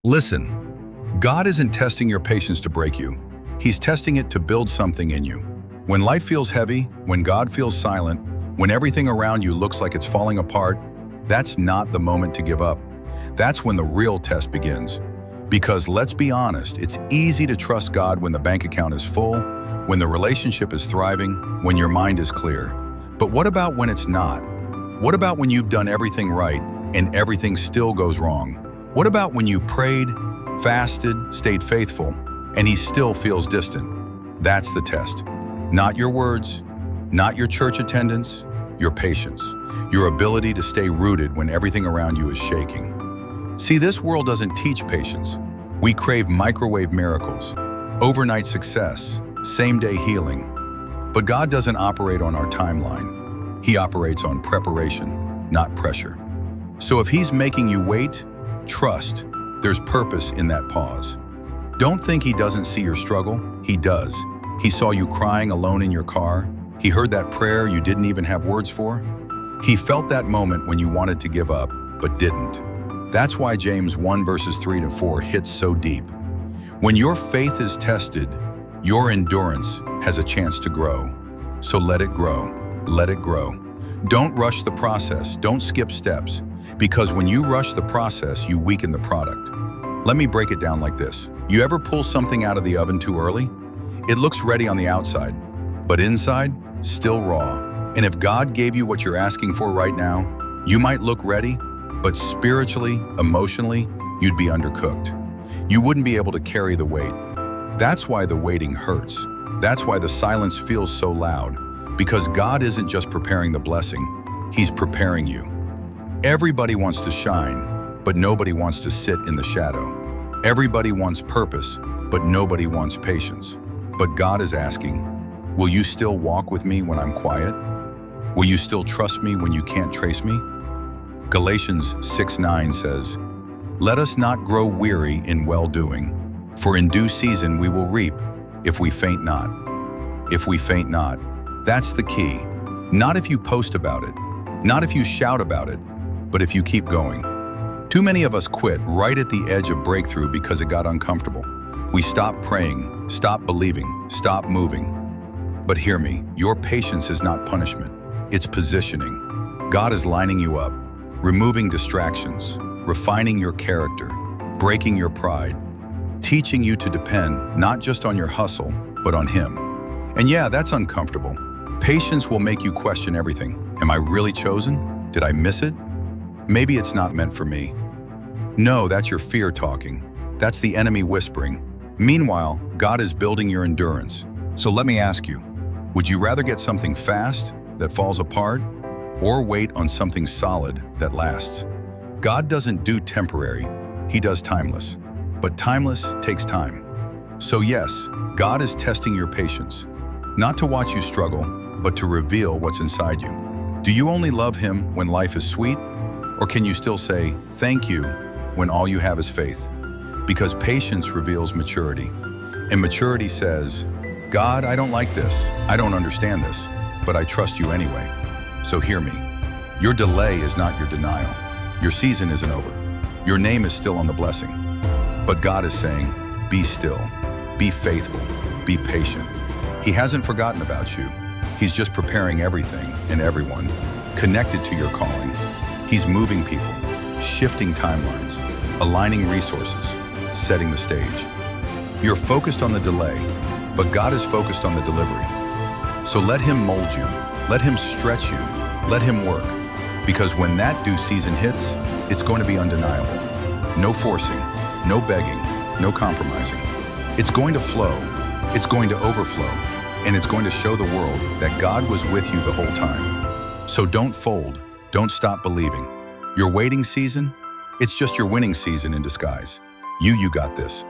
Listen, God isn't testing your patience to break you. He's testing it to build something in you. When life feels heavy, when God feels silent, when everything around you looks like it's falling apart, that's not the moment to give up. That's when the real test begins. Because let's be honest, it's easy to trust God when the bank account is full, when the relationship is thriving, when your mind is clear. But what about when it's not? What about when you've done everything right and everything still goes wrong? What about when you prayed, fasted, stayed faithful, and he still feels distant? That's the test. Not your words, not your church attendance, your patience, your ability to stay rooted when everything around you is shaking. See, this world doesn't teach patience. We crave microwave miracles, overnight success, same-day healing. But God doesn't operate on our timeline. He operates on preparation, not pressure. So if he's making you wait, trust, there's purpose in that pause. Don't think he doesn't see your struggle. He does. He saw you crying alone in your car. He heard that prayer you didn't even have words for. He felt that moment when you wanted to give up, but didn't. That's why James 1 verses 3 to 4 hits so deep. When your faith is tested, your endurance has a chance to grow. So let it grow. Let it grow. Don't rush the process. Don't skip steps. Because when you rush the process, you weaken the product. Let me break it down like this. You ever pull something out of the oven too early? It looks ready on the outside, but inside, still raw. And if God gave you what you're asking for right now, you might look ready, but spiritually, emotionally, you'd be undercooked. You wouldn't be able to carry the weight. That's why the waiting hurts. That's why the silence feels so loud. Because God isn't just preparing the blessing, he's preparing you. Everybody wants to shine, but nobody wants to sit in the shadow. Everybody wants purpose, but nobody wants patience. But God is asking, will you still walk with me when I'm quiet? Will you still trust me when you can't trace me? Galatians 6:9 says, "Let us not grow weary in well-doing, for in due season we will reap, if we faint not." If we faint not, that's the key. Not if you post about it, not if you shout about it, but if you keep going. Too many of us quit right at the edge of breakthrough because it got uncomfortable. We stopped praying, stopped believing, stopped moving. But hear me, your patience is not punishment, it's positioning. God is lining you up, removing distractions, refining your character, breaking your pride, teaching you to depend not just on your hustle, but on him. And yeah, that's uncomfortable. Patience will make you question everything. Am I really chosen? Did I miss it? Maybe it's not meant for me. No, that's your fear talking. That's the enemy whispering. Meanwhile, God is building your endurance. So let me ask you, would you rather get something fast that falls apart or wait on something solid that lasts? God doesn't do temporary, he does timeless. But timeless takes time. So yes, God is testing your patience, not to watch you struggle, but to reveal what's inside you. Do you only love him when life is sweet? Or can you still say, thank you, when all you have is faith? Because patience reveals maturity. And maturity says, God, I don't like this. I don't understand this, but I trust you anyway. So hear me. Your delay is not your denial. Your season isn't over. Your name is still on the blessing. But God is saying, be still, be faithful, be patient. He hasn't forgotten about you. He's just preparing everything and everyone connected to your calling. He's moving people, shifting timelines, aligning resources, setting the stage. You're focused on the delay, but God is focused on the delivery. So let him mold you, let him stretch you, let him work. Because when that due season hits, it's going to be undeniable. No forcing, no begging, no compromising. It's going to flow, it's going to overflow, and it's going to show the world that God was with you the whole time. So don't fold. Don't stop believing. Your waiting season, it's just your winning season in disguise. You got this.